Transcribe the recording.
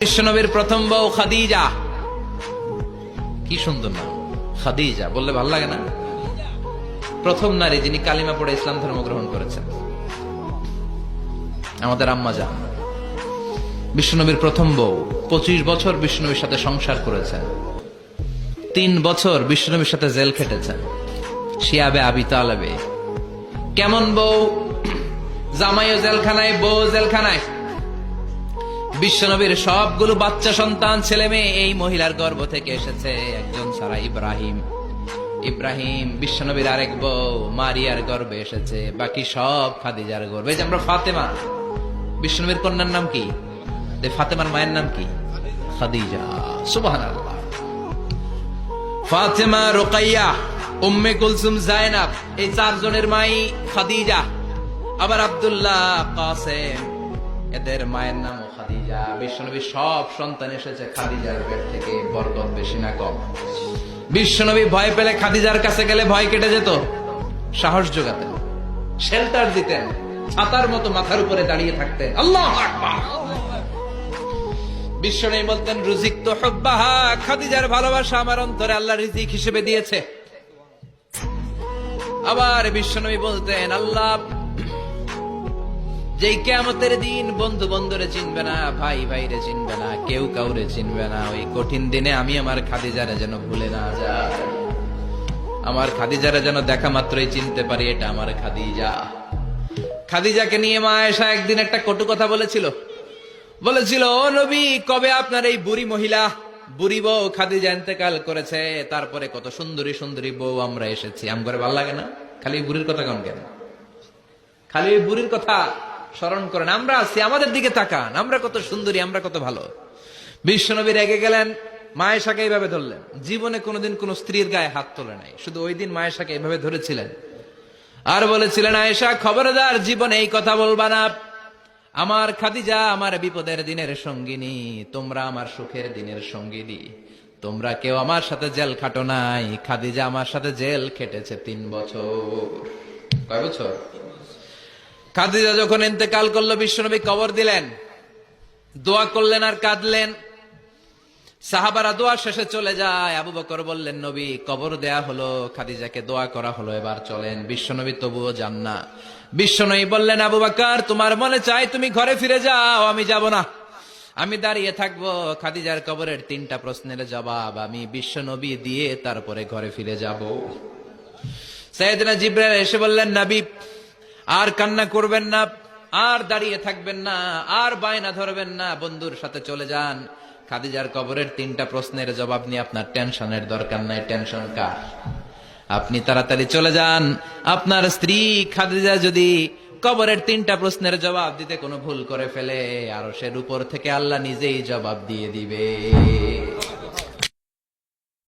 বিশ্বনবীর প্রথম বউ খাদিজা। কি সুন্দর নাম খাদিজা, বললে ভালো লাগে না? প্রথম নারী যিনি কালিমা পড়ে ইসলাম ধর্ম গ্রহণ করেছেন, আমাদের আম্মা জান। বিশ্বনবীর প্রথম বউ 25 বছর বিশ্বনবীর সাথে সংসার করেছেন, 3 বছর বিশ্বনবীর সাথে জেল খেটেছেন শিয়াবে আবি তালেবে। কেমন বউ? জামাইও জেলখানায়, বউ জেলখানায়। বিশ্বনবীর সবগুলো বাচ্চা সন্তান, ছেলে মেয়ে এই মহিলার গর্ভ থেকে এসেছে, একজন ছাড়া। ইব্রাহিম বিশ্বনবীর আরেক বউ মারিয়ার গর্ভে এসেছে, বাকি সব খাদিজার গর্ভে। যে আমরা ফাতেমা, বিশ্বনবীর কন্যার নাম কি? ফাতেমার মায়ের নাম কি? খাদিজা। সুবহানাল্লাহ। ফাতেমা, রুকাইয়া, উম্মে কুলসুম, জায়নাব, এই 4 জনের মাই খাদিজা। আবার আব্দুল্লাহ, কাসেম, এদের মায়ের নাম খাদিজা। বিশ্বনবী সব সন্তান এসেছে খাদিজার পেট থেকে। বরকত বেশি না কম? বিশ্বনবী ভয় পেলে খাদিজার কাছে গেলে ভয় কেটে যেত, সাহস যোগাতেন, শেল্টার দিতেন, ছাতার মতো মাথার উপরে দাঁড়িয়ে থাকতেন। আল্লাহু আকবার। বিশ্বনবী বলতেন, রুজিকতু হুব্বাহা, খাদিজার ভালোবাসা আমার অন্তরে আল্লাহ রিজিক হিসেবে দিয়েছে। আবার বিশ্বনবী বলতেন, আল্লাহ যেই কিয়ামতের দিন বন্ধু বন্ধুরে চিনবে না, ভাই ভাইরে চিনবে না, কেউ কাউরে চিনবে না, ওই কঠিন দিনে আমি আমার খাদিজারে যেন ভুলে না যাই, আমার খাদিজারে যেন দেখা মাত্রই চিনতে পারি এটা আমার খাদিজা। খাদিজাকে নিয়ে মা আয়েশা একদিন একটা কটু কথা বলেছিল, ও নবী, কবে আপনার এই বুড়ি মহিলা, বুড়ি বউ খাদিজা ইন্তেকাল করেছে, তারপরে কত সুন্দরী সুন্দরী বউ আমরা এসেছি, আম করে ভালো লাগে না? খালি বুড়ির কথা কেন? খালি ওই বুড়ির কথা স্মরণ করেন। আমরা আছি, আমাদের দিকে তাকান, আমরা কত সুন্দরী, আমরা কত ভালো। বিশ্বনবী রেগে গেলেন, মা আয়েশাকে এইভাবে ধরলেন। জীবনে কোনোদিন কোন স্ত্রীর গায়ে হাত তোলে নাই, শুধু ওই দিন মা আয়েশাকে এইভাবে ধরেছিলেন আর বলেছিলেন, আয়েশা খবরদার, জীবনে এই কথা বলবা না। আমার খাদিজা আমার বিপদের দিনের সঙ্গিনী, তোমরা আমার সুখের দিনের সঙ্গিনী। তোমরা কেউ আমার সাথে জেল খাটো নাই, খাদিজা আমার সাথে জেল খেটেছে 3 বছর। কয় বছর? খাদিজা যখন ইন্তেকাল করলো, বিশ্বনবী কবর দিলেন, দোয়া করলেন আর কাঁদলেন। সাহাবারা দোয়া শেষে চলে যায়। আবু বকর বললেন, নবী, কবর দেয়া হলো, খাদিজাকে দোয়া করা হলো, এবার চলেন। বিশ্বনবী তবুও যান না। বিশ্বনবী বললেন, আবু বকর, তোমার মনে চাই তুমি ঘরে ফিরে যাও, আমি যাব না, আমি দাঁড়িয়ে থাকবো। খাদিজার কবরের 3টা প্রশ্নের জবাব আমি বিশ্বনবী দিয়ে তারপরে ঘরে ফিরে যাব। সাইয়েদনা জিবরাইল এসে বললেন, নবী, আর কান্না করবেন না, আর দাঁড়িয়ে থাকবেন না, আর বায়না ধরবেন না, বন্ধুর সাথে চলে যান। খাদিজার কবরের 3টা প্রশ্নের জবাব নিয়ে আপনার টেনশনের দরকার নাই। টেনশন কার? আপনি তাড়াতাড়ি চলে যান। আপনার স্ত্রী খাদিজা যদি কবরের 3টা প্রশ্নের জবাব দিতে কোনো ভুল করে ফেলে, আরশের উপর থেকে আল্লাহ নিজেই জবাব দিয়ে দিবে।